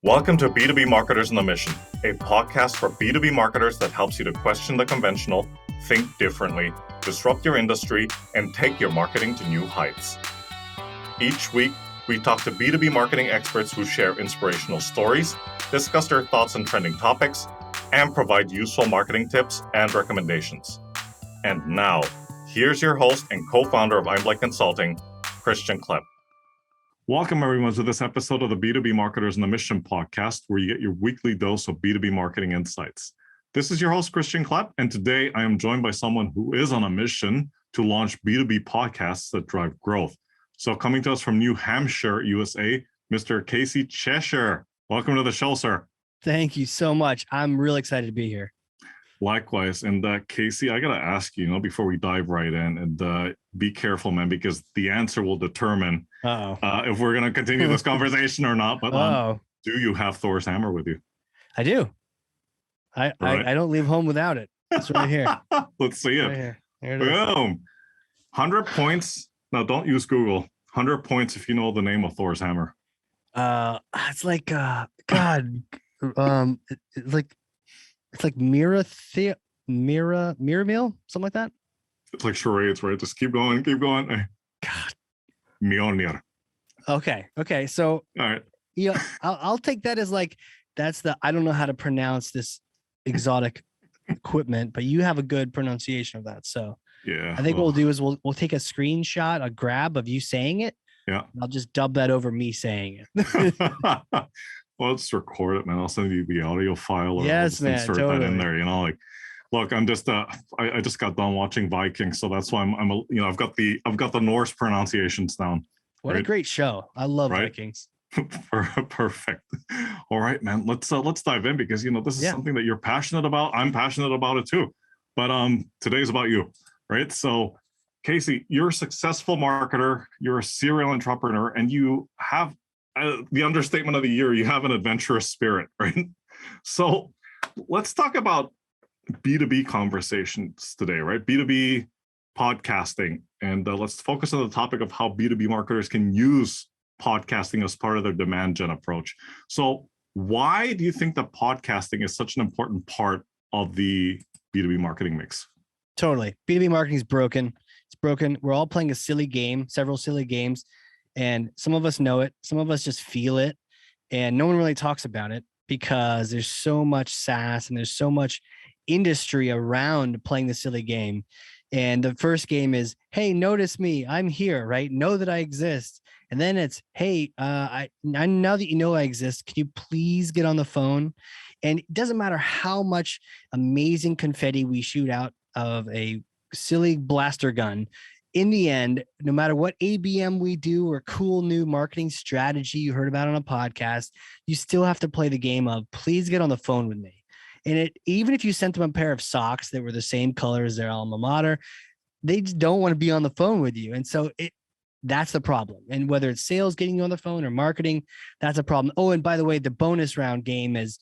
Welcome to B2B Marketers on a Mission, a podcast for B2B marketers that helps you to question the conventional, think differently, disrupt your industry, and take your marketing to new heights. Each week, we talk to B2B marketing experts who share inspirational stories, discuss their thoughts on trending topics, and provide useful marketing tips and recommendations. And now, here's your host and co-founder of Einblick Consulting, Christian Klepp. Welcome, everyone, to this episode of the B2B Marketers on a Mission podcast, where you get your weekly dose of B2B marketing insights. This is your host, Christian Klepp, and today I am joined by someone who is on a mission to launch B2B podcasts that drive growth. So coming to us from New Hampshire, USA, Mr. Casey Cheshire. Welcome to the show, sir. Thank you so much. I'm really excited to be here. Likewise. And Casey, I got to ask you, before we dive right in, and be careful, man, because the answer will determine if we're going to continue this conversation or not. But do you have Thor's hammer with you? I do. I don't leave home without it. It's right here. Let's see it. Right here. Here it Boom. 100 points. Now, don't use Google. 100 points if you know the name of Thor's hammer. It's like, God, it's like Mira Meal, something like that. It's like charades, right? Just keep going. God. Mjolnir. Okay. So, all right. Yeah, I'll take that as like, I don't know how to pronounce this exotic equipment, but you have a good pronunciation of that. So yeah, I think what we'll do is we'll take a screenshot, a grab of you saying it. Yeah. I'll just dub that over me saying it. Well, let's record it, man. I'll send you the audio file, or yes, man, insert totally. that in there. Look, I'm just I just got done watching Vikings, so that's why I've got the Norse pronunciations down. What right? A great show! I love Vikings. Perfect. All right, man. Let's dive in, because this is something that you're passionate about. I'm passionate about it too. But today's about you, right? So, Casey, you're a successful marketer. You're a serial entrepreneur, and you have the understatement of the year, you have an adventurous spirit, right? So let's talk about B2B conversations today, right? B2B podcasting. And let's focus on the topic of how B2B marketers can use podcasting as part of their demand gen approach. So why do you think that podcasting is such an important part of the B2B marketing mix? Totally. B2B marketing is broken. It's broken. We're all playing a silly game, several silly games. And some of us know it. Some of us just feel it. And no one really talks about it because there's so much SaaS and there's so much industry around playing the silly game. And the first game is, hey, notice me. I'm here, right? Know that I exist. And then it's, hey, I now that you know I exist, can you please get on the phone? And it doesn't matter how much amazing confetti we shoot out of a silly blaster gun. In the end, no matter what ABM we do or cool new marketing strategy you heard about on a podcast, you still have to play the game of, please get on the phone with me. And even if you sent them a pair of socks that were the same color as their alma mater, they just don't want to be on the phone with you. And so that's the problem. And whether it's sales getting you on the phone or marketing, that's a problem. Oh, and by the way, the bonus round game is,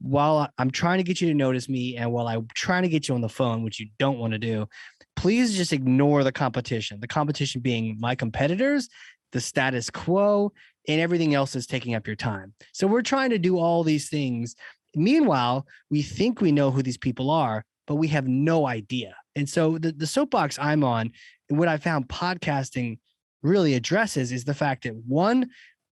while I'm trying to get you to notice me and while I'm trying to get you on the phone, which you don't want to do, please just ignore the competition. The competition being my competitors, the status quo, and everything else is taking up your time. So we're trying to do all these things. Meanwhile, we think we know who these people are, but we have no idea. And so the soapbox I'm on, and what I found podcasting really addresses, is the fact that, one,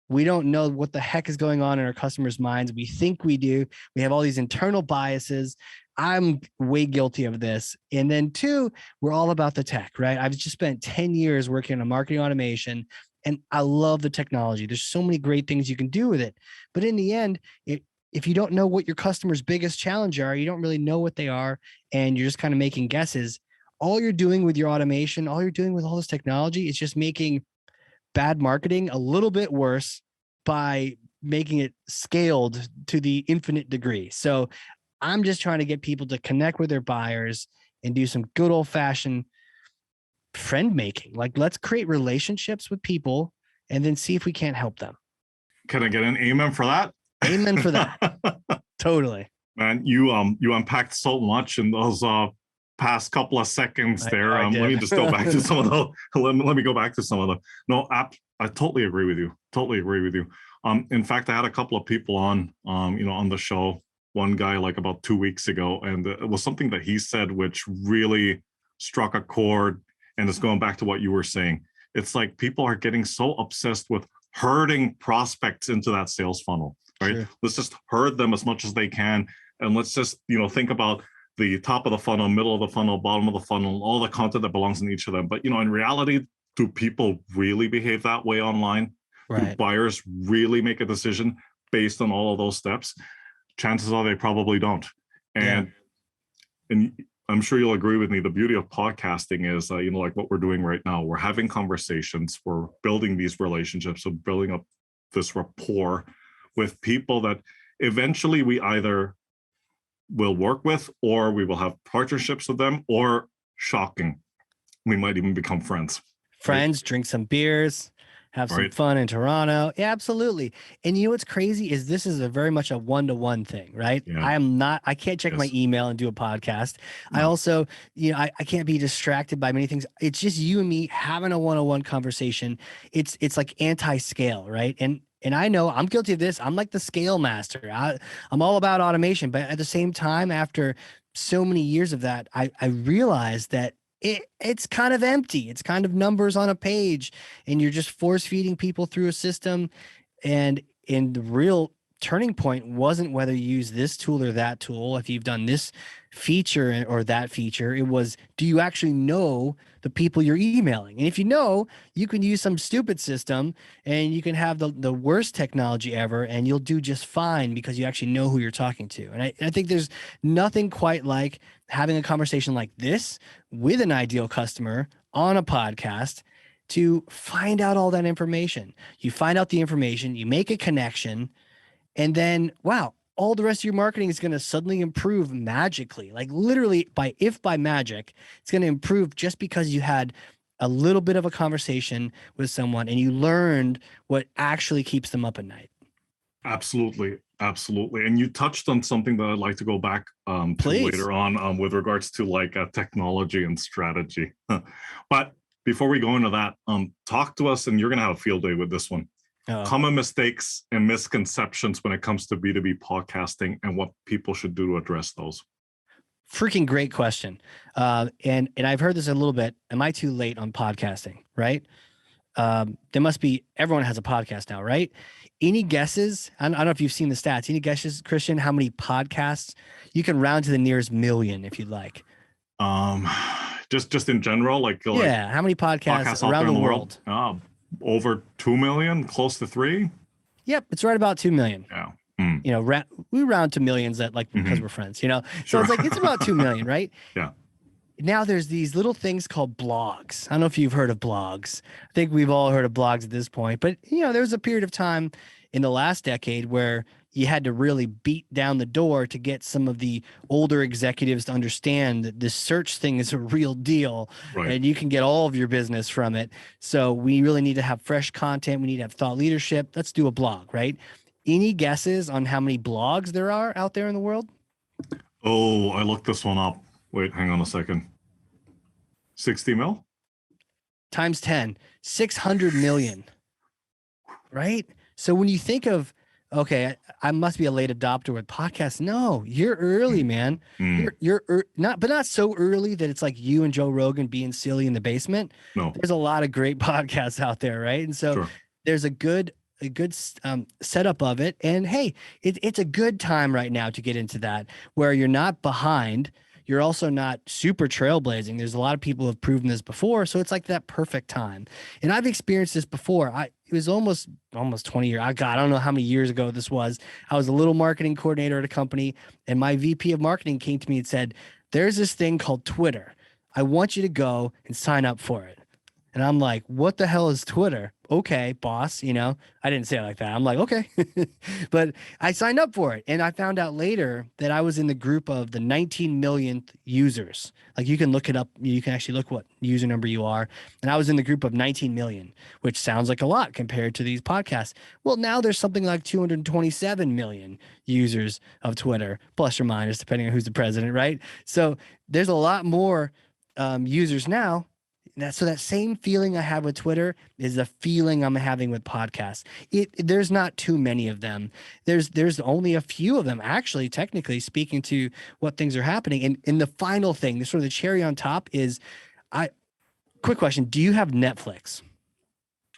we don't know what the heck is going on in our customers' minds. We think we do. We have all these internal biases. I'm way guilty of this. And then two, we're all about the tech, right? I've just spent 10 years working on marketing automation, and I love the technology. There's so many great things you can do with it. But in the end, if you don't know what your customer's biggest challenge are, you don't really know what they are, and you're just kind of making guesses. All you're doing with your automation, all you're doing with all this technology is just making bad marketing a little bit worse by making it scaled to the infinite degree. So I'm just trying to get people to connect with their buyers and do some good old fashioned friend making. Like, let's create relationships with people and then see if we can't help them. Can I get an amen for that? Amen for that. Totally. Man, you unpacked so much in those past couple of seconds there. Let me just go back to some of the. Let me go back to some of the. No, I totally agree with you. In fact, I had a couple of people on, on the show. One guy like about 2 weeks ago, and it was something that he said which really struck a chord. And it's going back to what you were saying. It's like people are getting so obsessed with herding prospects into that sales funnel, right? Sure. Let's just herd them as much as they can, and let's just think about the top of the funnel, middle of the funnel, bottom of the funnel, all the content that belongs in each of them. But in reality, do people really behave that way online? Right. Do buyers really make a decision based on all of those steps? Chances are they probably don't. And I'm sure you'll agree with me. The beauty of podcasting is, like what we're doing right now. We're having conversations. We're building these relationships. So building up this rapport with people that eventually we either will work with, or we will have partnerships with them, or shocking, we might even become friends. Friends, right? Drink some beers, have some fun in Toronto. Yeah, absolutely. And what's crazy is this is a very much a one-to-one thing, right? Yeah. I can't check my email and do a podcast. No. I also, I can't be distracted by many things. It's just you and me having a one-on-one conversation. It's like anti-scale, right? And I know I'm guilty of this. I'm like the scale master. I'm all about automation, but at the same time, after so many years of that, I realized that it's kind of empty. It's kind of numbers on a page, and you're just force feeding people through a system. And the real turning point wasn't whether you use this tool or that tool. If you've done this feature or that feature, it was, do you actually know the people you're emailing? And if you know, you can use some stupid system and you can have the worst technology ever, and you'll do just fine because you actually know who you're talking to. And I think there's nothing quite like having a conversation like this with an ideal customer on a podcast to find out all that information. You find out the information, you make a connection, and then, wow, all the rest of your marketing is going to suddenly improve magically. Like literally by magic, it's going to improve just because you had a little bit of a conversation with someone and you learned what actually keeps them up at night. Absolutely. Absolutely. And you touched on something that I'd like to go back to later on with regards to like technology and strategy. But before we go into that, talk to us, and you're going to have a field day with this one. Common mistakes and misconceptions when it comes to B2B podcasting, and what people should do to address those. Freaking great question. And I've heard this a little bit. Am I too late on podcasting? Right. There must be, everyone has a podcast now, right? Any guesses? I don't know if you've seen the stats. Any guesses, Christian, how many podcasts? You can round to the nearest million if you'd like. Just in general, like how many podcasts around the world? Over 2 million, close to 3. Yep, it's right about 2 million. Yeah. We round to millions because we're friends, So Sure. it's like, it's about 2 million, right? Yeah. Now there's these little things called blogs. I don't know if you've heard of blogs. I think we've all heard of blogs at this point, but there was a period of time in the last decade where you had to really beat down the door to get some of the older executives to understand that this search thing is a real deal, right, and you can get all of your business from it. So we really need to have fresh content. We need to have thought leadership. Let's do a blog, right? Any guesses on how many blogs there are out there in the world? Oh, I looked this one up. Wait, hang on a second. 60 mil? Times 10, 600 million, right? So when you think of, okay, I must be a late adopter with podcasts. No, you're early, man. You're not so early that it's like you and Joe Rogan being silly in the basement. No, there's a lot of great podcasts out there, right? And so there's a good setup of it. And hey, it's a good time right now to get into that, where you're not behind. You're also not super trailblazing. There's a lot of people who have proven this before. So it's like that perfect time. And I've experienced this before. It was almost 20 years. I don't know how many years ago this was. I was a little marketing coordinator at a company, and my VP of marketing came to me and said, there's this thing called Twitter. I want you to go and sign up for it. And I'm like, what the hell is Twitter? Okay, boss, I didn't say it like that. I'm like, okay, but I signed up for it. And I found out later that I was in the group of the 19 millionth users. Like you can look it up. You can actually look what user number you are. And I was in the group of 19 million, which sounds like a lot compared to these podcasts. Well, now there's something like 227 million users of Twitter, plus or minus, depending on who's the president, right? So there's a lot more users now. so that same feeling I have with Twitter is the feeling I'm having with podcasts. There's not too many of them. There's only a few of them, actually, technically speaking to what things are happening. And the final thing, the sort of the cherry on top is, quick question. Do you have Netflix?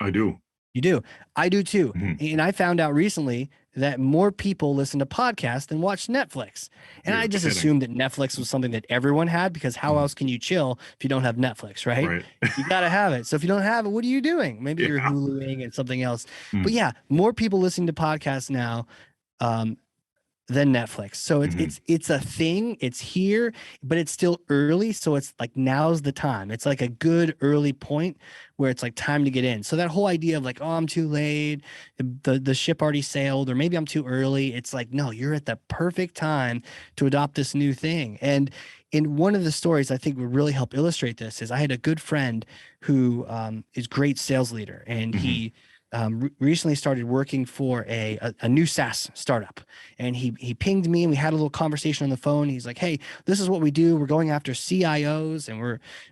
I do. You do. I do too. Mhm. And I found out recently that more people listen to podcasts than watch Netflix. And I just assumed that Netflix was something that everyone had, because how else can you chill if you don't have Netflix, right? Right. You got to have it. So if you don't have it, what are you doing? Maybe you're Yeah. Huluing and something else. Mm. But yeah, more people listening to podcasts now. Than Netflix. So it's a thing. It's here, but it's still early. So it's like, now's the time. It's like a good early point where it's like time to get in. So that whole idea of like, oh, I'm too late, the ship already sailed, or maybe I'm too early. It's like, no, you're at the perfect time to adopt this new thing. And in one of the stories I think would really help illustrate this is, I had a good friend who is great sales leader, and he recently started working for a new SaaS startup. And he pinged me, and we had a little conversation on the phone. He's like, hey, this is what we do. We're going after CIOs, and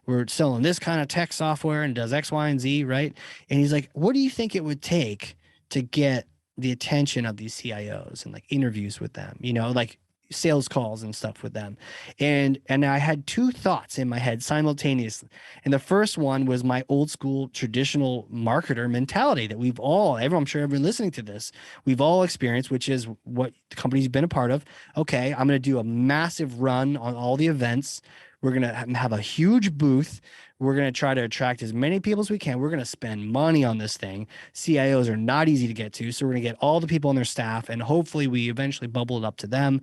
we're selling this kind of tech software, and does X, Y, and Z, right? And he's like, what do you think it would take to get the attention of these CIOs and like interviews with them, like sales calls and stuff with them? And I had two thoughts in my head simultaneously. And the first one was my old school traditional marketer mentality that I'm sure everyone listening to this, we've all experienced, which is what the company's been a part of. Okay, I'm going to do a massive run on all the events. We're going to have a huge booth. We're going to try to attract as many people as we can. We're going to spend money on this thing. CIOs are not easy to get to. So we're going to get all the people on their staff, and hopefully we eventually bubble it up to them.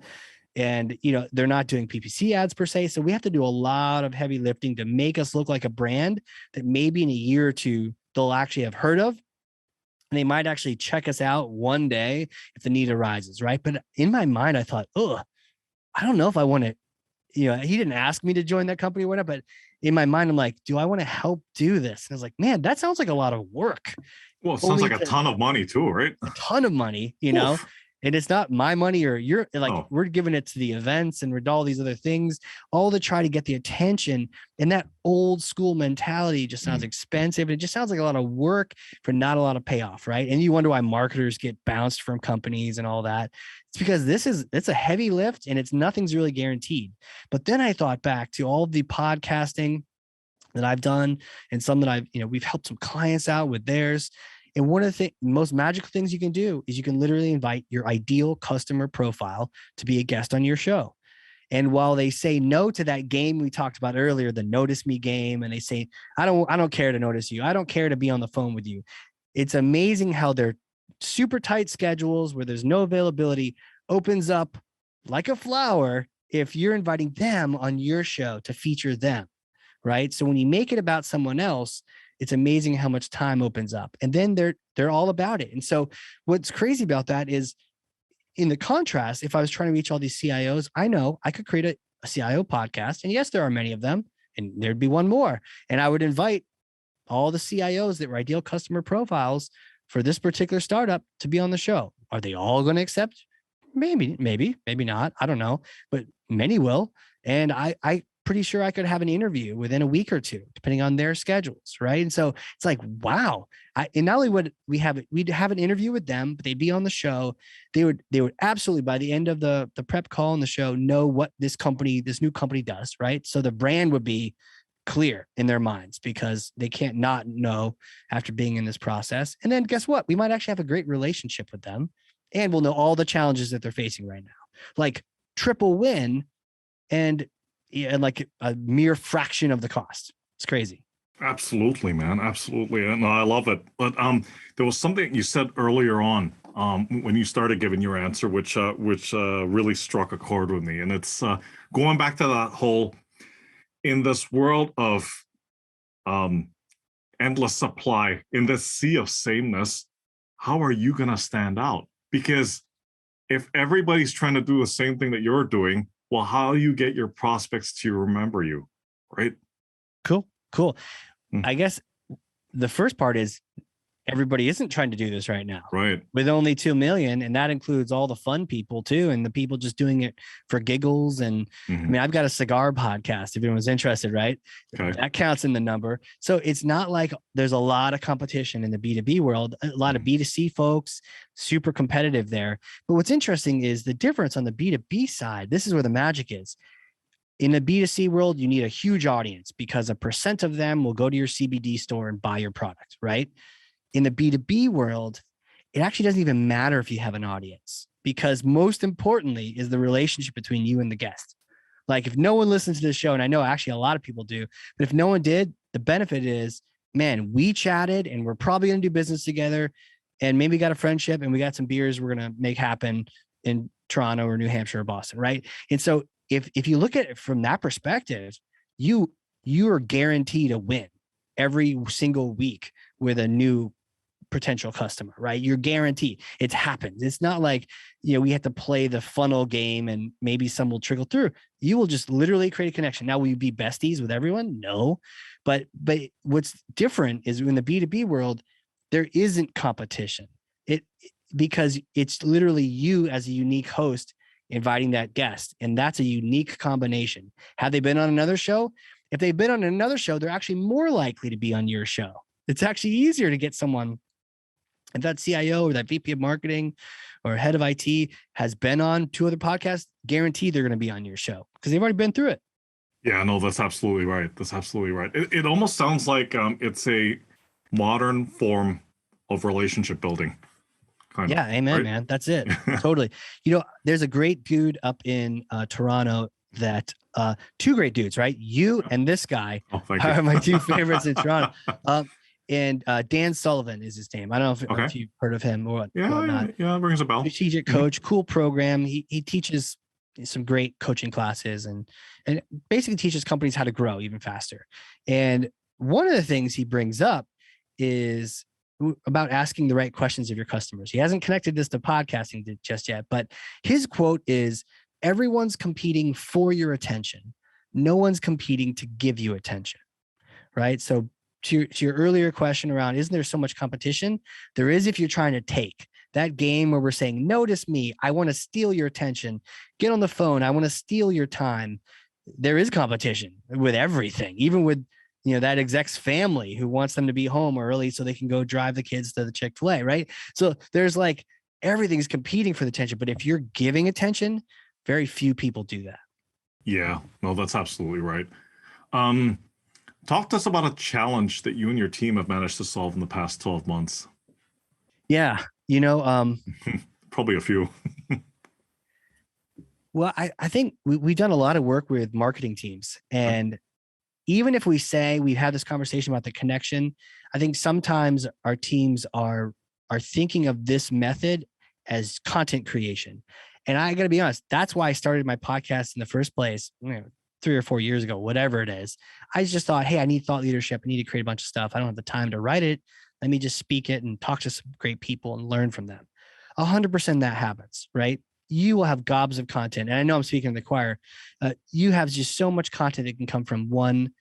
And, they're not doing PPC ads per se. So we have to do a lot of heavy lifting to make us look like a brand that maybe in a year or two, they'll actually have heard of. And they might actually check us out one day if the need arises, right? But in my mind, I thought, I don't know if I want to, he didn't ask me to join that company or whatever, but in my mind, I'm like, do I want to help do this? And I was like, man, that sounds like a lot of work. Well, it sounds like a ton of money too, right? A ton of money, and it's not my money, or you're like, we're giving it to the events and we're all these other things, all to try to get the attention. And that old school mentality just sounds expensive. It just sounds like a lot of work for not a lot of payoff, right? And you wonder why marketers get bounced from companies and all that. It's because it's a heavy lift, and nothing's really guaranteed. But then I thought back to all of the podcasting that I've done, and some that we've helped some clients out with theirs. And one of the most magical things you can do is you can literally invite your ideal customer profile to be a guest on your show. And while they say no to that game we talked about earlier, the notice me game, and they say, I don't care to notice you. I don't care to be on the phone with you. It's amazing how their super tight schedules where there's no availability opens up like a flower if you're inviting them on your show to feature them, right? So when you make it about someone else, it's amazing how much time opens up, and then they're all about it. And so what's crazy about that is, in the contrast, if I was trying to reach all these CIOs, I know I could create a CIO podcast, and yes, there are many of them, and there'd be one more. And I would invite all the CIOs that were ideal customer profiles for this particular startup to be on the show. Are they all going to accept? Maybe not. I don't know, but many will. And I pretty sure I could have an interview within a week or two, depending on their schedules, right? And so it's like, wow. And not only would we'd have an interview with them, but they'd be on the show. They would absolutely, by the end of the prep call on the show, know what this new company does, right? So the brand would be clear in their minds, because they can't not know after being in this process. And then guess what? We might actually have a great relationship with them, and we'll know all the challenges that they're facing right now. Like triple win, and like a mere fraction of the cost. It's crazy. Absolutely, man. Absolutely. And I love it. But there was something you said earlier on when you started giving your answer, which really struck a chord with me. And it's going back to that whole, in this world of endless supply, in this sea of sameness, how are you going to stand out? Because if everybody's trying to do the same thing that you're doing, well, how do you get your prospects to remember you, right? Cool. I guess the first part is everybody isn't trying to do this right now. Right. With only 2 million. And that includes all the fun people too. And the people just doing it for giggles. And I mean, I've got a cigar podcast if anyone's interested, right? Okay. That counts in the number. So it's not like there's a lot of competition in the B2B world, a lot of B2C folks, super competitive there. But what's interesting is the difference on the B2B side. This is where the magic is. In the B2C world, you need a huge audience because a percent of them will go to your CBD store and buy your product, right? In the B2B world, it actually doesn't even matter if you have an audience, because most importantly is the relationship between you and the guest. Like if no one listens to this show, and I know actually a lot of people do, but if no one did, the benefit is, man, we chatted and we're probably going to do business together, and maybe got a friendship and we got some beers we're going to make happen in Toronto or New Hampshire or Boston, right? And so if you look at it from that perspective, you are guaranteed a win every single week with a new potential customer, right? You're guaranteed. It happens. It's not like, we have to play the funnel game and maybe some will trickle through. You will just literally create a connection. Now, will you be besties with everyone? No. But what's different is in the B2B world, there isn't competition. Because it's literally you as a unique host inviting that guest. And that's a unique combination. Have they been on another show? If they've been on another show, they're actually more likely to be on your show. It's actually easier to get someone. If that CIO or that VP of marketing or head of IT has been on 2 other podcasts, guaranteed they're going to be on your show because they've already been through it. Yeah, no, that's absolutely right. That's absolutely right. It almost sounds like it's a modern form of relationship building. Yeah, amen, right? Man. That's it. Totally. There's a great dude up in Toronto that 2 great dudes, right? You and this guy are my 2 favorites in Toronto. And Dan Sullivan is his name. I don't know if you've heard of him or whatnot. Yeah, rings a bell. Strategic coach, cool program. He teaches some great coaching classes and basically teaches companies how to grow even faster. And one of the things he brings up is about asking the right questions of your customers. He hasn't connected this to podcasting just yet, but his quote is, everyone's competing for your attention. No one's competing to give you attention, right? So to your earlier question around, isn't there so much competition? There is if you're trying to take that game where we're saying, notice me, I want to steal your attention, get on the phone, I want to steal your time. There is competition with everything, even with that exec's family who wants them to be home early so they can go drive the kids to the Chick-fil-A, right? So there's like everything's competing for the attention, but if you're giving attention, very few people do that. Yeah, no, that's absolutely right. Talk to us about a challenge that you and your team have managed to solve in the past 12 months. Yeah, probably a few. Well, I think we've done a lot of work with marketing teams, and even if we say we've had this conversation about the connection, I think sometimes our teams are thinking of this method as content creation. And I got to be honest, that's why I started my podcast in the first place, 3 or 4 years ago, whatever it is. I just thought, hey, I need thought leadership. I need to create a bunch of stuff. I don't have the time to write it. Let me just speak it and talk to some great people and learn from them. 100% that happens, right? You will have gobs of content. And I know I'm speaking to the choir. You have just so much content that can come from 1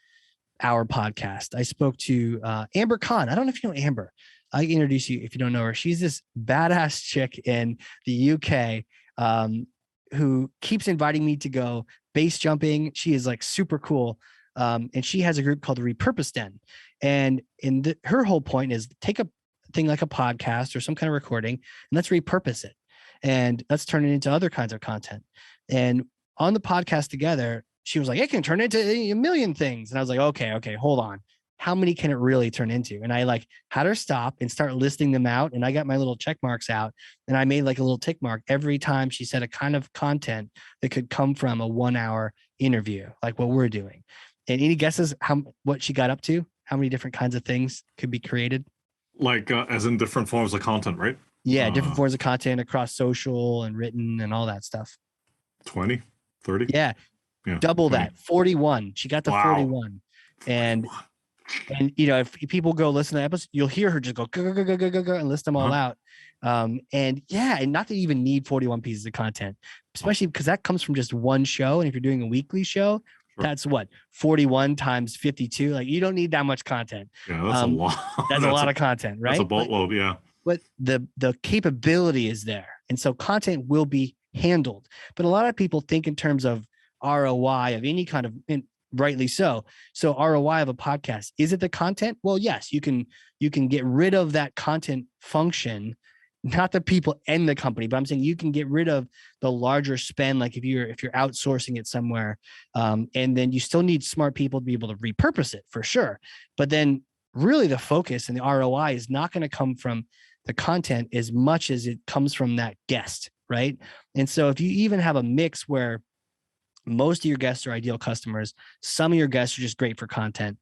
hour podcast. I spoke to Amber Khan. I don't know if you know Amber. I can introduce you if you don't know her. She's this badass chick in the UK who keeps inviting me to go base jumping. She is like super cool. And she has a group called the Repurpose Den. And her whole point is take a thing like a podcast or some kind of recording and let's repurpose it. And let's turn it into other kinds of content. And on the podcast together, she was like, it can turn into a million things. And I was like, okay, hold on. How many can it really turn into? And I had her stop and start listing them out. And I got my little check marks out and I made like a little tick mark every time she said a kind of content that could come from a 1 hour interview, like what we're doing. And any guesses what she got up to? How many different kinds of things could be created? Like as in different forms of content, right? Yeah, different forms of content across social and written and all that stuff. 20, 30? Yeah. Double 20. That. 41. She got to 41. And if people go listen to the episode, you'll hear her just go and list them all out. And not to even need 41 pieces of content, especially because that comes from just one show. And if you're doing a weekly show, That's what, 41 times 52. Like, you don't need that much content. Yeah, that's a lot. That's a lot of content, right? That's a boatload, yeah. But the capability is there. And so content will be handled. But a lot of people think in terms of ROI of any kind of, and rightly so. So ROI of a podcast, is it the content? Well, yes, you can get rid of that content function, not the people and the company, but I'm saying you can get rid of the larger spend. Like if you're outsourcing it somewhere, and then you still need smart people to be able to repurpose it for sure. But then really the focus and the ROI is not going to come from the content as much as it comes from that guest, right? And so if you even have a mix where most of your guests are ideal customers, some of your guests are just great for content,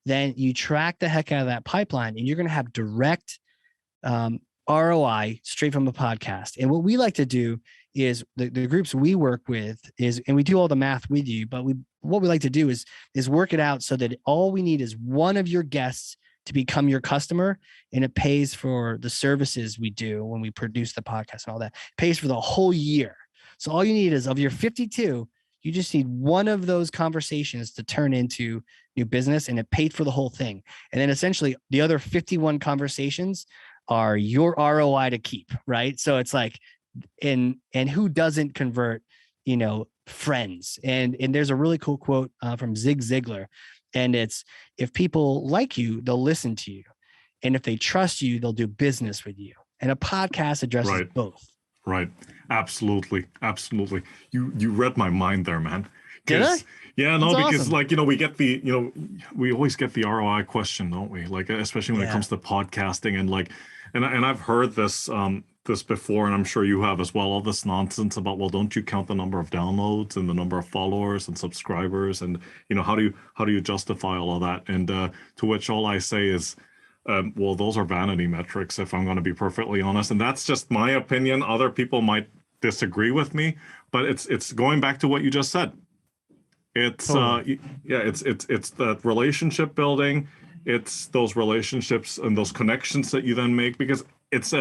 then you track the heck out of that pipeline and you're going to have direct ROI straight from a podcast. And what we like to do is the groups we work with is, and we do all the math with you, but what we like to do is work it out so that all we need is one of your guests to become your customer, and it pays for the services we do when we produce the podcast and all that. It pays for the whole year. So all you need is, of your 52, you just need one of those conversations to turn into new business, and it paid for the whole thing. And then essentially the other 51 conversations are your ROI to keep, right? So it's like, and who doesn't convert, friends? And there's a really cool quote from Zig Ziglar. And it's, if people like you, they'll listen to you. And if they trust you, they'll do business with you. And a podcast addresses both. Right. Absolutely. Absolutely. You read my mind there, man. Did I? Yeah, no, That's because awesome. we get we always get the ROI question, don't we? Like, especially when it comes to podcasting and I've heard this before, and I'm sure you have as well, all this nonsense about, well, don't you count the number of downloads and the number of followers and subscribers, and how do you justify all of that? And to which all I say is, well, those are vanity metrics, if I'm going to be perfectly honest, and that's just my opinion. Other people might disagree with me, but it's going back to what you just said. It's it's that relationship building. It's those relationships and those connections that you then make, because it's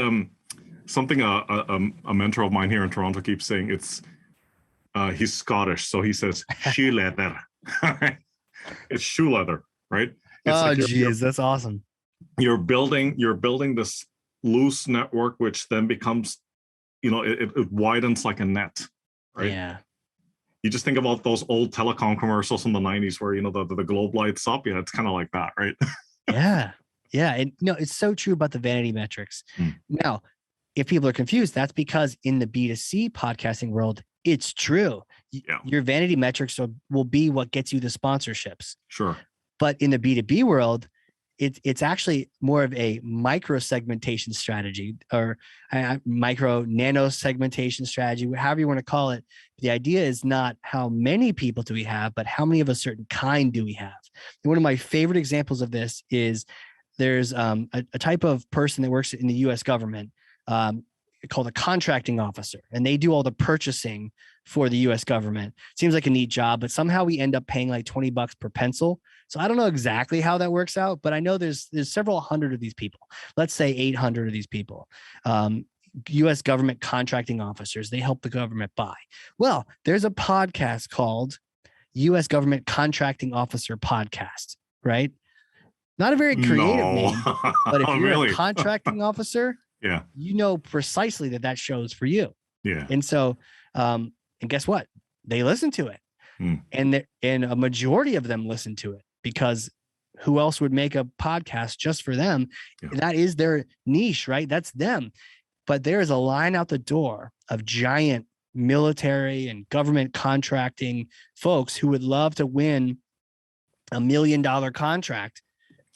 something a mentor of mine here in Toronto keeps saying. It's he's Scottish, so he says shoe leather. It's shoe leather, right? It's geez, that's awesome. You're building this loose network, which then becomes, it widens like a net, right? Yeah. You just think about those old telecom commercials from the 90s where, the globe lights up. Yeah, it's kind of like that, right? Yeah. Yeah. And it's so true about the vanity metrics. Now, if people are confused, that's because in the B2C podcasting world, it's true. Yeah. Your vanity metrics will be what gets you the sponsorships. Sure. But in the B2B world, it's actually more of a micro segmentation strategy, or micro nano segmentation strategy, however you want to call it. The idea is not how many people do we have, but how many of a certain kind do we have. And one of my favorite examples of this is there's a type of person that works in the US government called a contracting officer, and they do all the purchasing for the US government. Seems like a neat job, but somehow we end up paying like $20 per pencil. So I don't know exactly how that works out, but I know there's several hundred of these people. Let's say 800 of these people. US government contracting officers, they help the government buy. Well, there's a podcast called US Government Contracting Officer Podcast, right? Not a very creative name, but if you're a contracting officer, yeah, you know precisely that show is for you. Yeah. And so, and guess what? They listen to it. And a majority of them listen to it, because who else would make a podcast just for them? Yeah. That is their niche, right? That's them. But there is a line out the door of giant military and government contracting folks who would love to win $1 million contract.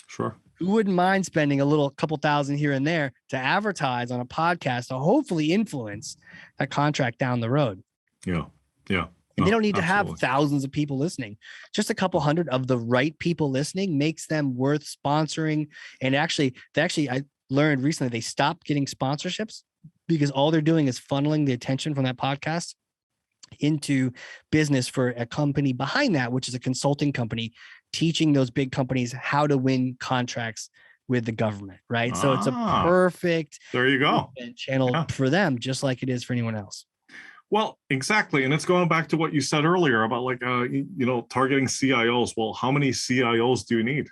Sure. Who wouldn't mind spending a couple thousand here and there to advertise on a podcast to hopefully influence that contract down the road? Yeah. Yeah. And they don't need to have thousands of people listening. Just a couple hundred of the right people listening makes them worth sponsoring. And actually, I learned recently they stopped getting sponsorships because all they're doing is funneling the attention from that podcast into business for a company behind that, which is a consulting company, teaching those big companies how to win contracts with the government, right? So it's a perfect there you go channel for them, just like it is for anyone else. Well, exactly. And it's going back to what you said earlier about like, targeting CIOs. Well, how many CIOs do you need?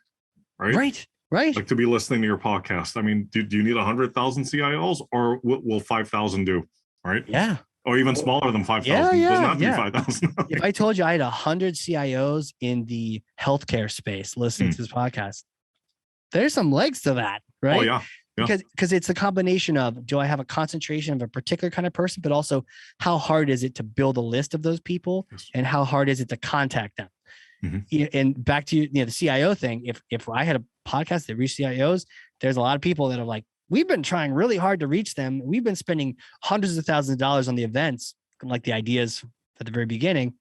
Right. Right. Like to be listening to your podcast. I mean, do you need 100,000 CIOs or will 5,000 do? Right. Yeah. Or even smaller than 5,000. Yeah, Doesn't have to be 5,000. If I told you I had 100 CIOs in the healthcare space listening to this podcast, there's some legs to that, right? Oh, yeah. Because it's a combination of, do I have a concentration of a particular kind of person, but also how hard is it to build a list of those people, and how hard is it to contact them? And back to the CIO thing. If I had a podcast that reached CIOs, there's a lot of people that are like, we've been trying really hard to reach them. We've been spending hundreds of thousands of dollars on the events, like the ideas at the very beginning.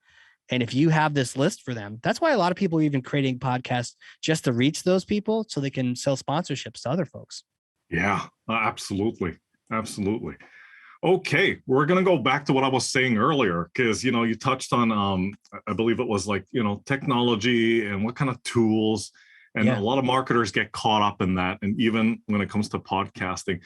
And if you have this list for them, that's why a lot of people are even creating podcasts just to reach those people so they can sell sponsorships to other folks. Yeah, absolutely. Absolutely. Okay, we're going to go back to what I was saying earlier, because, you touched on, I believe it was like, technology and what kind of tools. And a lot of marketers get caught up in that. And even when it comes to podcasting.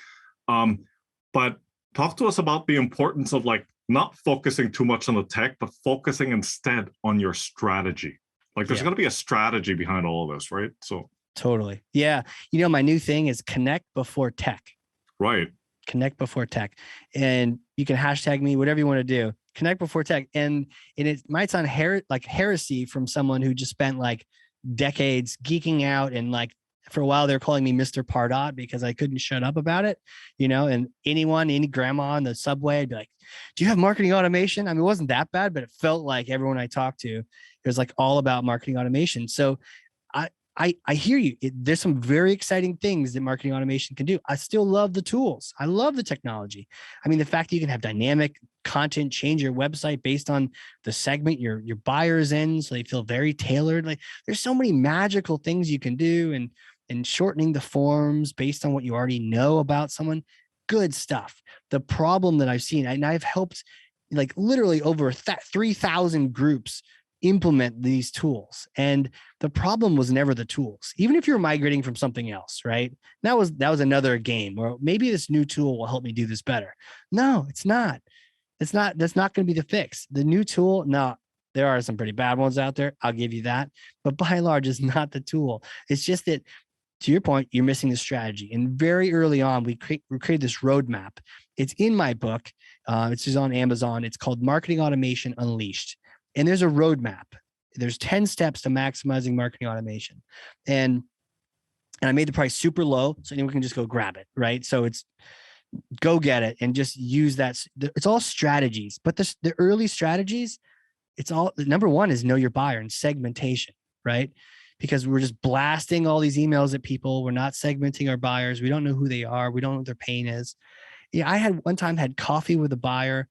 But talk to us about the importance of like not focusing too much on the tech, but focusing instead on your strategy. Like there's going to be a strategy behind all of this, right? So totally. Yeah. My new thing is connect before tech. Right. Connect before tech. And you can hashtag me, whatever you want to do. Connect before tech. And it might sound like heresy from someone who just spent like decades geeking out, and like for a while they're calling me Mr. Pardot because I couldn't shut up about it, and any grandma on the subway, I'd be like, do you have marketing automation? I mean, it wasn't that bad, but it felt like everyone I talked to, it was like all about marketing automation. So I hear you. There's some very exciting things that marketing automation can do. I still love the tools. I love the technology. I mean, the fact that you can have dynamic content, change your website based on the segment your buyer's in, so they feel very tailored. Like there's so many magical things you can do, and shortening the forms based on what you already know about someone. Good stuff. The problem that I've seen, and I've helped like literally over 3,000 groups implement these tools. And the problem was never the tools. Even if you're migrating from something else, right? That was another game where maybe this new tool will help me do this better. No, it's not. That's not going to be the fix. The new tool, no, there are some pretty bad ones out there. I'll give you that. But by and large, it's not the tool. It's just that, to your point, you're missing the strategy. And very early on, we created this roadmap. It's in my book. It's just on Amazon. It's called Marketing Automation Unleashed. And there's a roadmap. There's 10 steps to maximizing marketing automation. And I made the price super low so anyone can just go grab it, right? So it's go get it and just use that. It's all strategies, but the early strategies, it's all, number one is know your buyer and segmentation, right? Because we're just blasting all these emails at people. We're not segmenting our buyers. We don't know who they are. We don't know what their pain is. Yeah, I had one time had coffee with a buyer,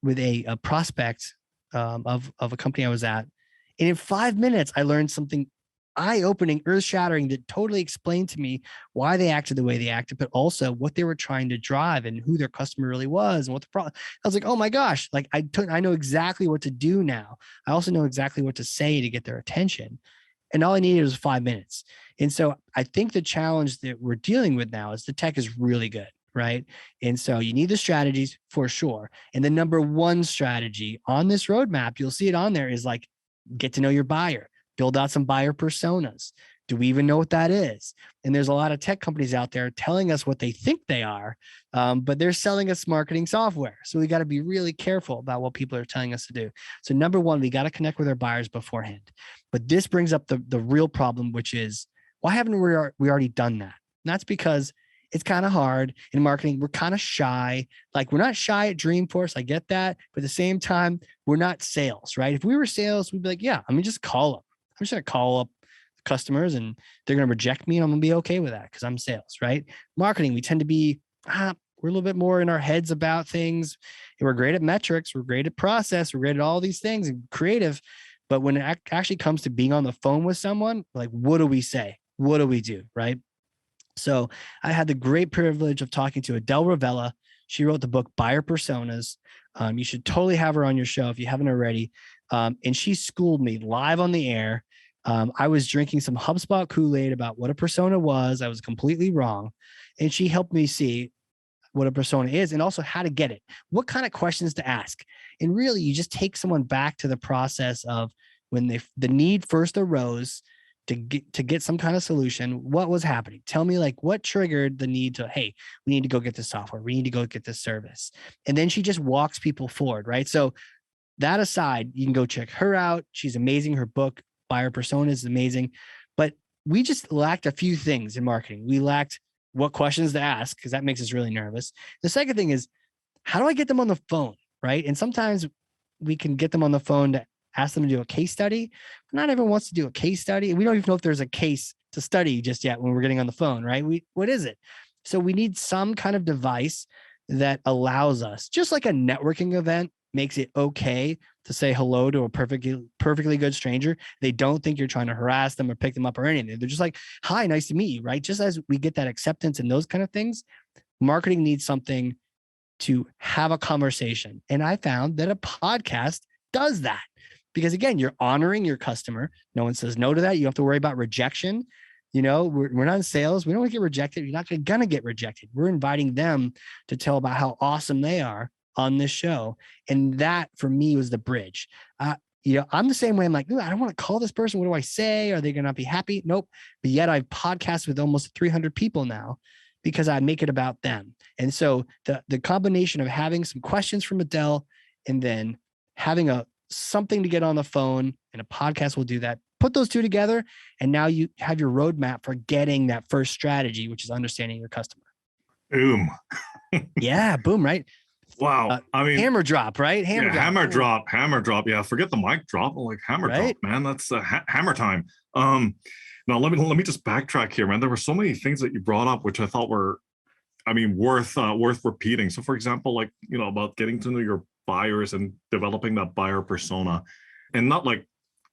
with a prospect of a company I was at. And in 5 minutes, I learned something eye-opening, earth-shattering that totally explained to me why they acted the way they acted, but also what they were trying to drive and who their customer really was and what the problem. I was like, oh my gosh, like I know exactly what to do now. I also know exactly what to say to get their attention. And all I needed was 5 minutes. And so I think the challenge that we're dealing with now is the tech is really good, right? And so you need the strategies for sure. And the number one strategy on this roadmap, you'll see it on there, is like, get to know your buyer, build out some buyer personas. Do we even know what that is? And there's a lot of tech companies out there telling us what they think they are, but they're selling us marketing software. So we got to be really careful about what people are telling us to do. So number one, we got to connect with our buyers beforehand. But this brings up the real problem, which is, why haven't we already done that? And that's because it's kind of hard in marketing. We're kind of shy. Like, we're not shy at Dreamforce. I get that. But at the same time, we're not sales, right? If we were sales, we'd be like, yeah, I'm going to just call them. I'm just going to call up customers and they're going to reject me and I'm going to be okay with that because I'm sales, right? Marketing, we tend to be, we're a little bit more in our heads about things. And we're great at metrics. We're great at process. We're great at all these things and creative. But when it actually comes to being on the phone with someone, like, what do we say? What do we do, right? So I had the great privilege of talking to Adele Ravella. She wrote the book Buyer Personas. You should totally have her on your show if you haven't already. And she schooled me live on the air. I was drinking some HubSpot Kool-Aid about what a persona was. I was completely wrong. And she helped me see, what a persona is and also how to get it, what kind of questions to ask. And really, you just take someone back to the process of when the need first arose to get some kind of solution. What was happening? Tell me, like, what triggered the need to, hey, we need to go get this software. We need to go get this service. And then she just walks people forward, right? So that aside, you can go check her out. She's amazing. Her book, Buyer Persona, is amazing. But we just lacked a few things in marketing. We lacked what questions to ask, because that makes us really nervous. The second thing is, how do I get them on the phone, right? And sometimes we can get them on the phone to ask them to do a case study. Not everyone wants to do a case study. We don't even know if there's a case to study just yet when we're getting on the phone, right? What is it? So we need some kind of device that allows us, just like a networking event makes it okay to say hello to a perfectly good stranger. They don't think you're trying to harass them or pick them up or anything. They're just like, hi, nice to meet you, right? Just as we get that acceptance and those kind of things, marketing needs something to have a conversation. And I found that a podcast does that. Because again, you're honoring your customer. No one says no to that. You don't have to worry about rejection. You know, we're not in sales. We don't want to get rejected. You're not going to get rejected. We're inviting them to tell about how awesome they are on this show. And that for me was the bridge. I'm the same way. I'm like, I don't want to call this person. What do I say? Are they going to not be happy? Nope. But yet I've podcasted with almost 300 people now because I make it about them. And so the combination of having some questions from Adele and then having something to get on the phone, and a podcast will do that. Put those two together, and now you have your roadmap for getting that first strategy, which is understanding your customer. Boom. Yeah, boom, right? Wow. I mean, hammer drop, right? Hammer drop. Yeah, forget the mic drop. Like hammer drop, man. That's hammer time. Now let me just backtrack here, man. There were so many things that you brought up, which I thought were, worth repeating. So, for example, like, about getting to know your buyers and developing that buyer persona, and not like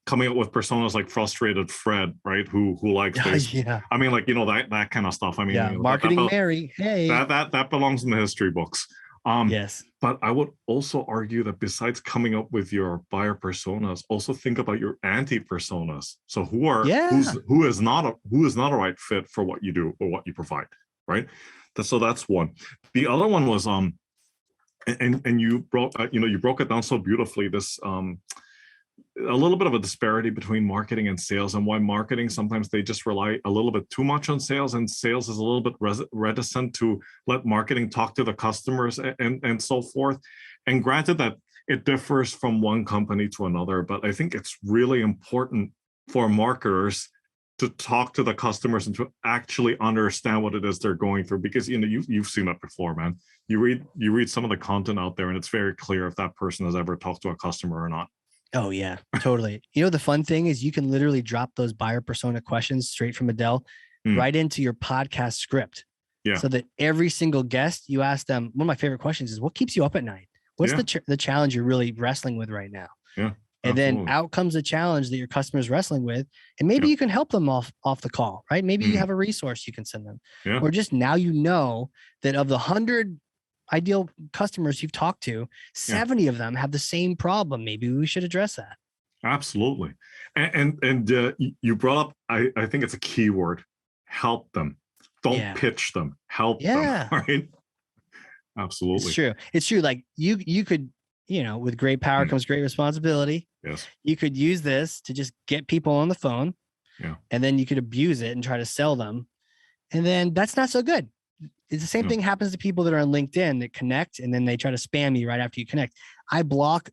coming up with personas like frustrated Fred, right? Who likes this? Yeah. I mean, like, that kind of stuff. I mean, marketing Mary. Hey, that belongs in the history books. Yes. But I would also argue that besides coming up with your buyer personas, also think about your anti-personas. So who is not a right fit for what you do or what you provide, right? So that's one. The other one was and you broke it down so beautifully. This a little bit of a disparity between marketing and sales, and why marketing sometimes they just rely a little bit too much on sales, and sales is a little bit reticent to let marketing talk to the customers and so forth. And granted that it differs from one company to another, but I think it's really important for marketers to talk to the customers and to actually understand what it is they're going through, because you've seen that before, man. You read some of the content out there, and it's very clear if that person has ever talked to a customer or not. Oh yeah, totally. The fun thing is you can literally drop those buyer persona questions straight from Adele right into your podcast script. Yeah. So that every single guest, you ask them, one of my favorite questions is, what keeps you up at night? What's the challenge you're really wrestling with right now? Yeah. And absolutely. then out comes the challenge that your customer's wrestling with. And maybe you can help them off the call, right? Maybe you have a resource you can send them. Yeah. Or just now that of the 100 ideal customers you've talked to, 70 of them have the same problem. Maybe we should address that. Absolutely. And you brought up, I think it's a key word, help them. Don't pitch them, help them, right? Absolutely. It's true. Like you could, with great power comes great responsibility. Yes. You could use this to just get people on the phone. Yeah. And then you could abuse it and try to sell them. And then that's not so good. It's the same thing happens to people that are on LinkedIn that connect, and then they try to spam you right after you connect. I block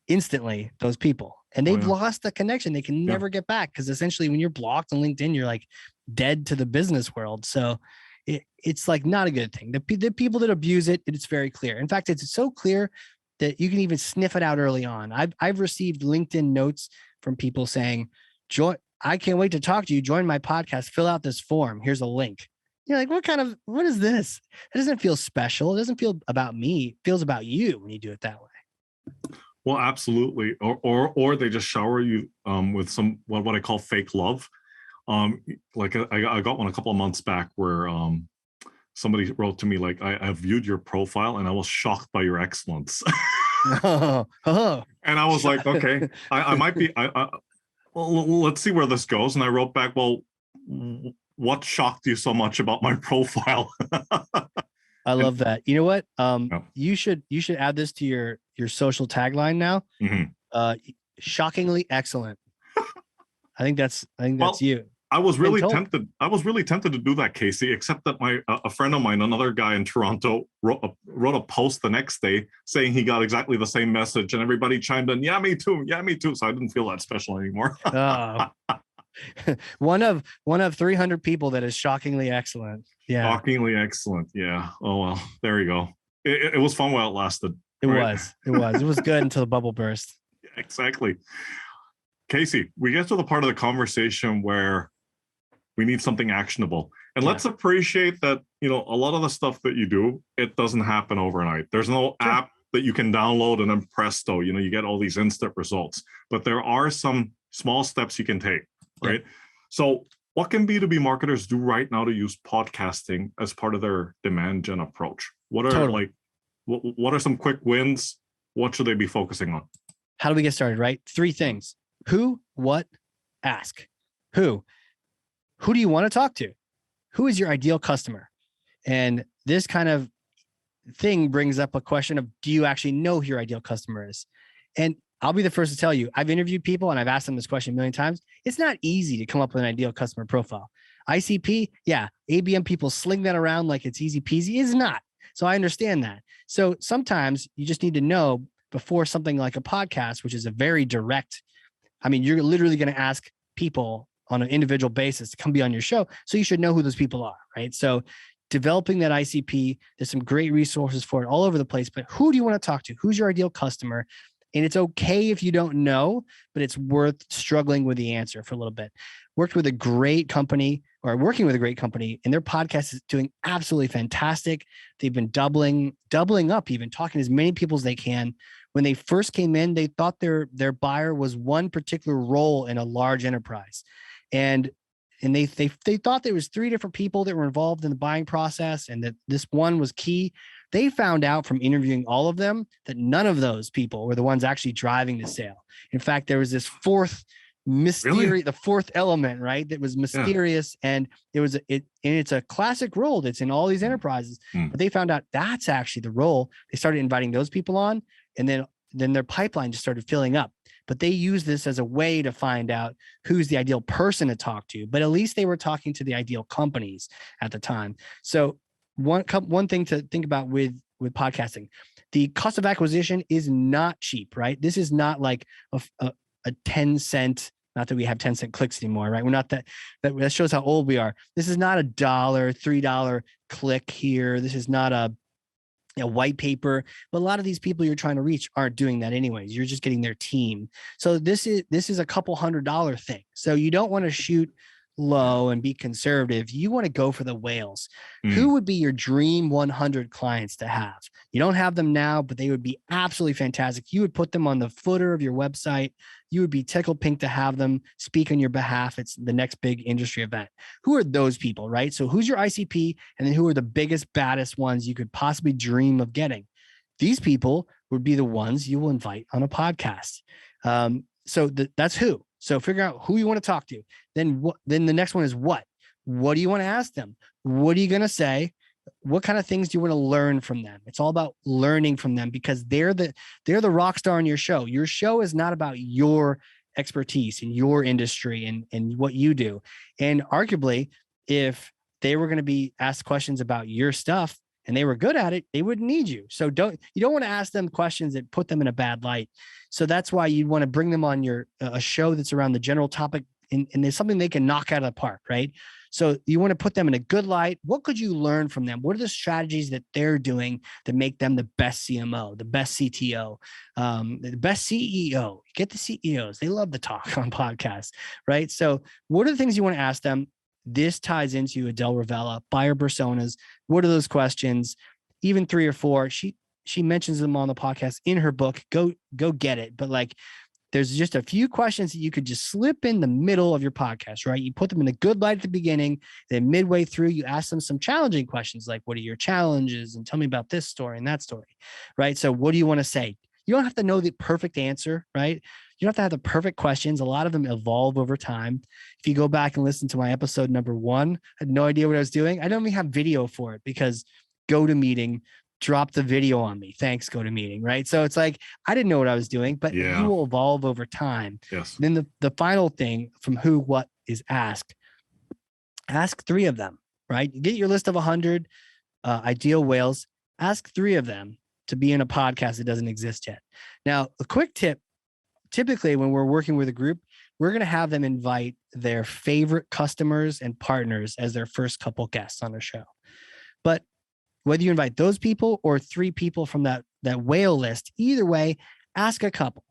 instantly those people, and they've lost the connection. They can never get back, because essentially when you're blocked on LinkedIn, you're like dead to the business world. So it's like not a good thing. The people that abuse it, it's very clear. In fact, it's so clear that you can even sniff it out early on. I've received LinkedIn notes from people saying, I can't wait to talk to you. Join my podcast. Fill out this form. Here's a link. You're like, what is this? It doesn't feel special. It doesn't feel about me. It feels about you when you do it that way. Well, absolutely. Or they just shower you with some, what I call fake love. Like I got one a couple of months back where somebody wrote to me, like, I viewed your profile and I was shocked by your excellence. And I was like, okay, I might be, well, let's see where this goes. And I wrote back, well, what shocked you so much about my profile? I love that. You know what? Yeah. You should add this to your social tagline now. Mhm. Shockingly excellent. I think that's Well, you. I was really told- tempted. I was really tempted to do that, Casey. Except that a friend of mine, another guy in Toronto, wrote a post the next day saying he got exactly the same message, and everybody chimed in, "Yeah, me too. Yeah, me too." So I didn't feel that special anymore. Oh. one of 300 people that is shockingly excellent. Yeah, Shockingly excellent. Yeah. Oh well, there you go. It was fun while it lasted. it right? was good until the bubble burst. Yeah, exactly. Casey, we get to the part of the conversation where we need something actionable. And let's appreciate that, a lot of the stuff that you do, it doesn't happen overnight. There's no app that you can download and then presto, you get all these instant results. But there are some small steps you can take, right? Yeah. So what can B2B marketers do right now to use podcasting as part of their demand gen approach? What are what are some quick wins? What should they be focusing on? How do we get started, right? 3 things. Who, what, ask. Who do you want to talk to? Who is your ideal customer? And this kind of thing brings up a question of, do you actually know who your ideal customer is? And I'll be the first to tell you, I've interviewed people and I've asked them this question a million times. It's not easy to come up with an ideal customer profile. ICP, yeah, ABM people sling that around like it's easy peasy. It's not. So I understand that. So sometimes you just need to know before something like a podcast, which is a very direct, you're literally going to ask people on an individual basis to come be on your show. So you should know who those people are, right? So developing that ICP, there's some great resources for it all over the place, but who do you want to talk to? Who's your ideal customer? And it's okay if you don't know, but it's worth struggling with the answer for a little bit. Working with a great company, and their podcast is doing absolutely fantastic. They've been doubling up, even talking to as many people as they can. When they first came in, they thought their buyer was one particular role in a large enterprise. And they thought there was 3 different people that were involved in the buying process and that this one was key. They found out from interviewing all of them that none of those people were the ones actually driving the sale. In fact, there was this fourth mystery, the fourth element, right? That was mysterious. Yeah. And it's a classic role that's in all these enterprises, but they found out that's actually the role. They started inviting those people on, and then their pipeline just started filling up. But they use this as a way to find out who's the ideal person to talk to. But at least they were talking to the ideal companies at the time. So one thing to think about with podcasting, the cost of acquisition is not cheap, right? This is not like a 10 cent, not that we have 10 cent clicks anymore, right? We're not that shows how old we are. This is not $1, $3 click here. This is not a white paper, but a lot of these people you're trying to reach aren't doing that anyways. You're just getting their team. So this is a couple $100 thing. So you don't want to shoot low and be conservative. You want to go for the whales. Who would be your dream 100 clients to have? You don't have them now, but they would be absolutely fantastic. You would put them on the footer of your website. You would be tickled pink to have them speak on your behalf. It's the next big industry event. Who are those people, right? So who's your ICP? And then who are the biggest, baddest ones you could possibly dream of getting? These people would be the ones you will invite on a podcast. So that's who. So figure out who you want to talk to. Then the next one is what? What do you want to ask them? What are you going to say? What kind of things do you want to learn from them? It's all about learning from them because they're the rock star in your show. Your show is not about your expertise in your industry and what you do. And arguably, if they were going to be asked questions about your stuff and they were good at it, they wouldn't need you. So you don't want to ask them questions that put them in a bad light. So that's why you want to bring them on a show that's around the general topic and there's something they can knock out of the park, right? So you want to put them in a good light. What could you learn from them? What are the strategies that they're doing that make them the best CMO, the best CTO, the best CEO? Get the CEOs. They love to talk on podcasts, right? So what are the things you want to ask them? This ties into Adele Ravella, buyer personas. What are those questions? Even 3 or 4. She mentions them on the podcast in her book. Go get it. But there's just a few questions that you could just slip in the middle of your podcast, right? You put them in a good light at the beginning, then midway through, you ask them some challenging questions like, what are your challenges? And tell me about this story and that story, right? So what do you want to say? You don't have to know the perfect answer, right? You don't have to have the perfect questions. A lot of them evolve over time. If you go back and listen to my episode number 1, I had no idea what I was doing. I don't even have video for it because GoToMeeting dropped the video on me. Thanks, GoToMeeting, right? So it's like, I didn't know what I was doing, but you will evolve over time. Yes. Then the final thing from who, what is ask 3 of them, right? You get your list of 100 ideal whales, ask 3 of them to be in a podcast that doesn't exist yet. Now, a quick tip, typically when we're working with a group, we're going to have them invite their favorite customers and partners as their first couple guests on our show. But whether you invite those people or 3 people from that whale list, either way, ask a couple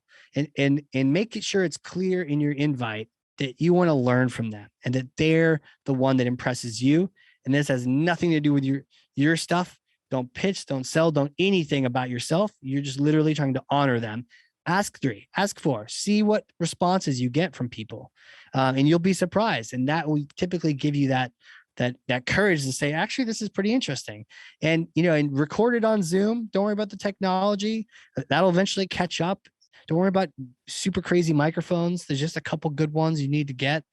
and make it sure it's clear in your invite that you want to learn from them and that they're the one that impresses you. And this has nothing to do with your stuff. Don't pitch, don't sell, don't anything about yourself. You're just literally trying to honor them. Ask 3, ask 4, see what responses you get from people. And you'll be surprised. And that will typically give you that courage to say, actually, this is pretty interesting. And, and record it on Zoom. Don't worry about the technology. That'll eventually catch up. Don't worry about super crazy microphones. There's just a couple good ones you need to get,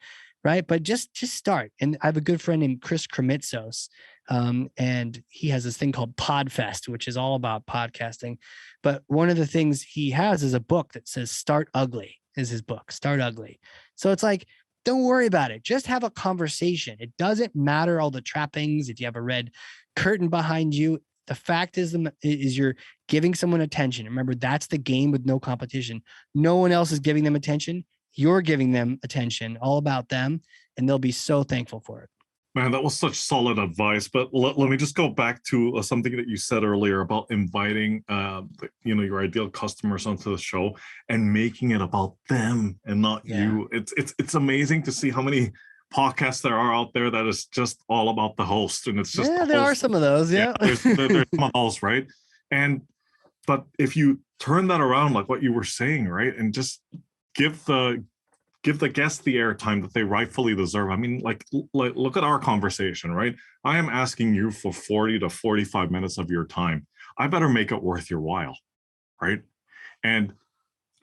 right? But just start. And I have a good friend named Chris Kremitzos, and he has this thing called Podfest, which is all about podcasting. But one of the things he has is a book that says Start Ugly, is his book, Start Ugly. So it's like, don't worry about it. Just have a conversation. It doesn't matter all the trappings. If you have a red curtain behind you, the fact is you're giving someone attention. Remember, that's the game with no competition. No one else is giving them attention. You're giving them attention, all about them, and they'll be so thankful for it. Man, that was such solid advice. But let me just go back to something that you said earlier about inviting, your ideal customers onto the show and making it about them and not you. It's amazing to see how many podcasts there are out there that is just all about the host, and it's just there are some of those. Yeah, there's some of those, right? But if you turn that around, like what you were saying, right, and just give the guests the airtime that they rightfully deserve. I mean, like look at our conversation, right? I am asking you for 40 to 45 minutes of your time. I better make it worth your while, right? And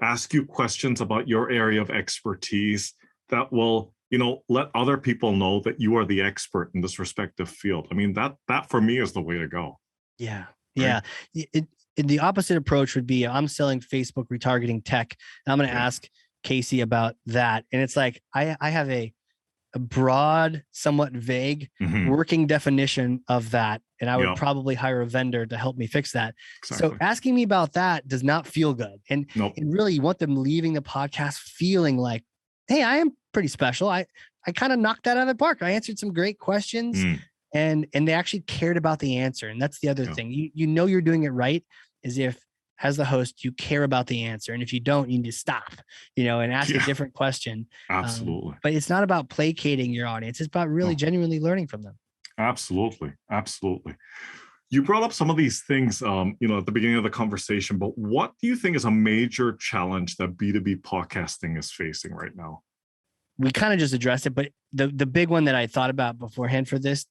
ask you questions about your area of expertise that will, let other people know that you are the expert in this respective field. I mean, that for me is the way to go. Yeah. Right? Yeah. The opposite approach would be, I'm selling Facebook retargeting tech. And I'm going to ask Casey about that. And it's like, I have a broad, somewhat vague working definition of that. And I would probably hire a vendor to help me fix that. Exactly. So asking me about that does not feel good. And really you want them leaving the podcast feeling like, hey, I am pretty special. I kind of knocked that out of the park. I answered some great questions and they actually cared about the answer. And that's the other thing. You know you're doing it right is if, as the host, you care about the answer. And if you don't, you need to stop, and ask a different question. Absolutely. But it's not about placating your audience. It's about really genuinely learning from them. Absolutely. Absolutely. You brought up some of these things, at the beginning of the conversation, but what do you think is a major challenge that B2B podcasting is facing right now? We kind of just addressed it, but the big one that I thought about beforehand for this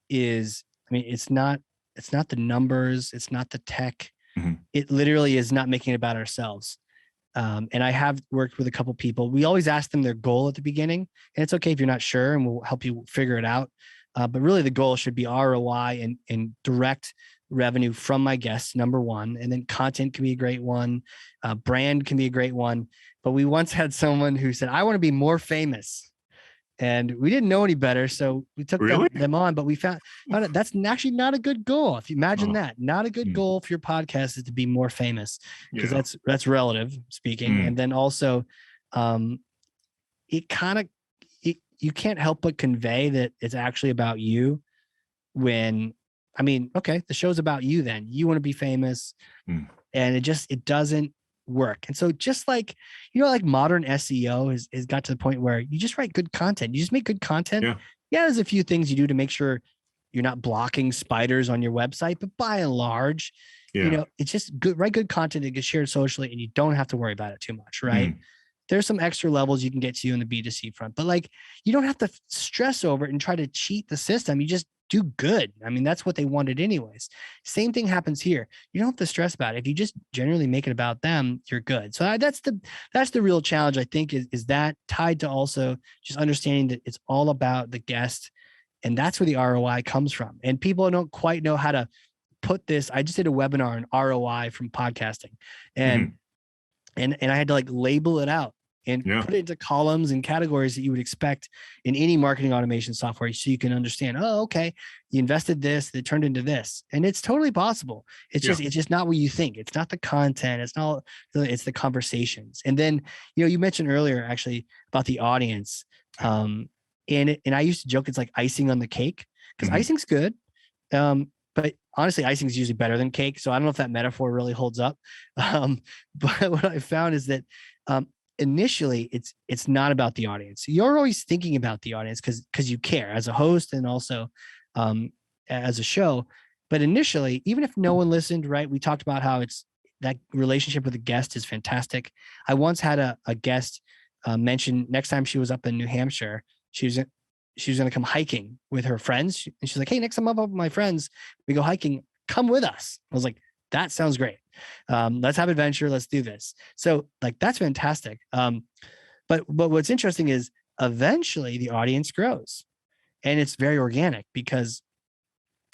is, it's not the numbers. It's not the tech. It literally is not making it about ourselves. And I have worked with a couple people. We always ask them their goal at the beginning, and it's okay if you're not sure, and we'll help you figure it out. But really the goal should be ROI and direct revenue from my guests, number one. And then content can be a great one. Brand can be a great one. But we once had someone who said, I want to be more famous. And we didn't know any better. So we took them on, but we found out that's actually not a good goal. If you imagine that, not a good goal for your podcast is to be more famous, because that's relative speaking. And then also you can't help but convey that it's actually about you when, okay, the show's about you then. You want to be famous and it doesn't work. And so just like, like modern SEO has got to the point where you just write good content. You just make good content. Yeah, there's a few things you do to make sure you're not blocking spiders on your website, but by and large, it's just good, write good content that gets shared socially and you don't have to worry about it too much, right? There's some extra levels you can get to in the B2C front, but like, you don't have to stress over it and try to cheat the system. You just do good. That's what they wanted anyways. Same thing happens here. You don't have to stress about it. If you just generally make it about them, you're good. So that's the real challenge, I think, is that tied to also just understanding that it's all about the guest. And that's where the ROI comes from. And people don't quite know how to I just did a webinar on ROI from podcasting, and I had to like label it out and put it into columns and categories that you would expect in any marketing automation software, so you can understand, oh, okay, you invested this, it turned into this. And it's totally possible. It's just not what you think. It's not the content. It's the conversations. And then, you mentioned earlier actually about the audience. And I used to joke, it's like icing on the cake, because icing's good. But honestly, icing is usually better than cake. So I don't know if that metaphor really holds up. But what I found is that, initially it's not about the audience. You're always thinking about the audience because you care as a host and also as a show. But initially, even if no one listened, right? We talked about how it's that relationship with a guest is fantastic. I once had a guest mention next time she was up in New Hampshire, she was going to come hiking with her friends. And she's like, hey, next time I'm up with my friends, we go hiking, come with us. I was like, that sounds great. Let's have adventure. Let's do this. So like, that's fantastic. But what's interesting is eventually the audience grows, and it's very organic because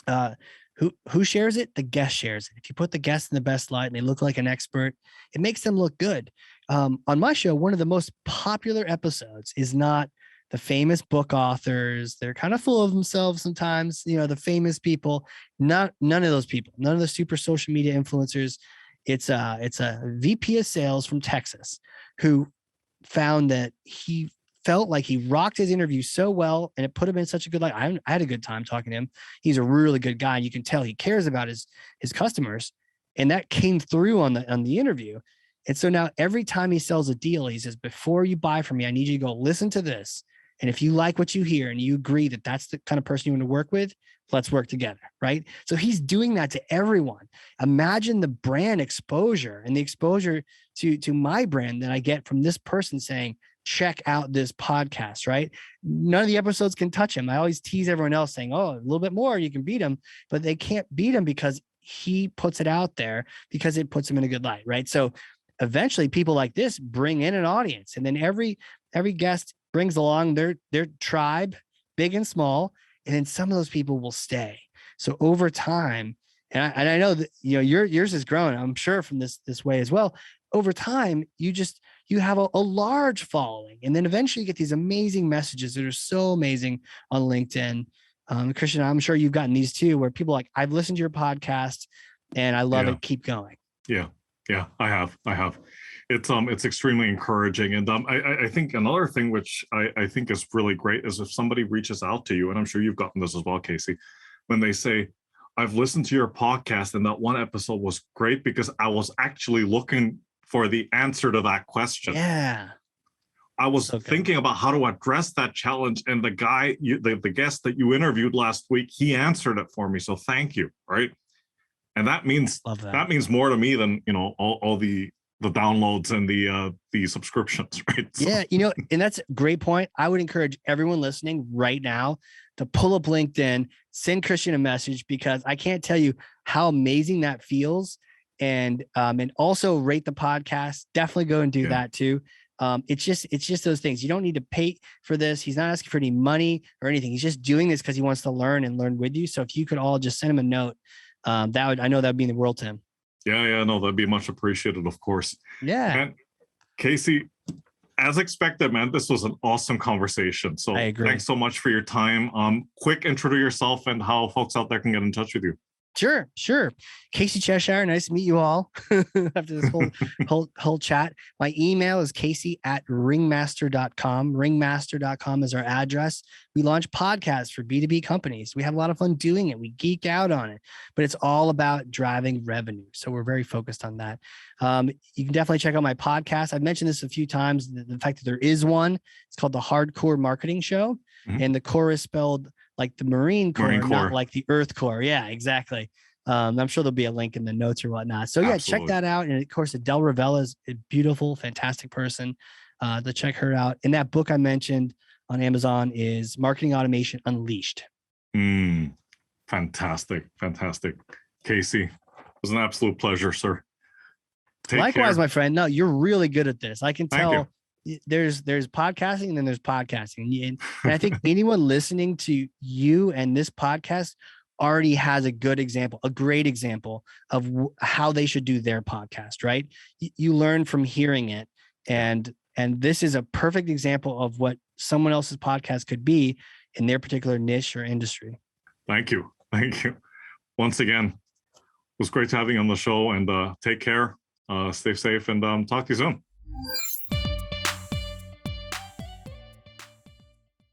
who shares it? The guest shares it. If you put the guest in the best light and they look like an expert, it makes them look good. On my show, one of the most popular episodes is not the famous book authors. They're kind of full of themselves sometimes, the famous people, none of those people, none of the super social media influencers. It's a VP of sales from Texas who found that he felt like he rocked his interview so well, and it put him in such a good light. I had a good time talking to him. He's a really good guy. And you can tell he cares about his customers. And that came through on the interview. And so now every time he sells a deal, he says, before you buy from me, I need you to go listen to this. And if you like what you hear and you agree that that's the kind of person you want to work with, let's work together, right? So he's doing that to everyone. Imagine the brand exposure and the exposure to my brand that I get from this person saying, check out this podcast, right? None of the episodes can touch him. I always tease everyone else saying, oh, a little bit more, you can beat him, but they can't beat him because he puts it out there, because it puts him in a good light, right? So eventually people like this bring in an audience, and then every guest brings along their tribe, big and small, and then some of those people will stay. So over time, and I know that yours is growing, I'm sure, from this way as well. Over time, you have a large following, and then eventually you get these amazing messages that are so amazing on LinkedIn. Christian, I'm sure you've gotten these too, where people are like, I've listened to your podcast and I love it. Keep going. Yeah, I have. It's extremely encouraging. And I think another thing which I think is really great is if somebody reaches out to you, and I'm sure you've gotten this as well, Casey, when they say, I've listened to your podcast and that one episode was great because I was actually looking for the answer to that question. Yeah. I was thinking about how to address that challenge, and the guy, the guest that you interviewed last week, he answered it for me. So thank you, right? And that means more to me than all the downloads and the subscriptions, right? So. Yeah, and that's a great point. I would encourage everyone listening right now to pull up LinkedIn, send Christian a message, because I can't tell you how amazing that feels. And also rate the podcast. Definitely go and do that too. It's just those things. You don't need to pay for this. He's not asking for any money or anything. He's just doing this because he wants to learn and learn with you. So if you could all just send him a note, I know that'd be in the world to him. Yeah, no, that'd be much appreciated, of course. Yeah. And Casey, as expected, man, this was an awesome conversation. So thanks so much for your time. Quick intro to yourself and how folks out there can get in touch with you. Sure. Casey Cheshire. Nice to meet you all after this whole chat. My email is casey@ringmaster.com. Ringmaster.com is our address. We launch podcasts for B2B companies. We have a lot of fun doing it. We geek out on it, but it's all about driving revenue. So we're very focused on that. You can definitely check out my podcast. I've mentioned this a few times, the fact that there is one. It's called the Hardcore Marketing Show. Mm-hmm. And the core is spelled like the Marine Corps, not like the Earth Corps. Yeah, exactly. I'm sure there'll be a link in the notes or whatnot. So yeah, check that out. And of course, Adele Ravella is a beautiful, fantastic person. To check her out. And that book I mentioned on Amazon is Marketing Automation Unleashed. Fantastic. Casey, it was an absolute pleasure, sir. Likewise, my friend. No, you're really good at this. I can tell. There's podcasting and then there's podcasting. And I think anyone listening to you and this podcast already has a good example, a great example of how they should do their podcast, right? You learn from hearing it. And this is a perfect example of what someone else's podcast could be in their particular niche or industry. Thank you. Once again, it was great having you on the show, and take care, stay safe, and talk to you soon.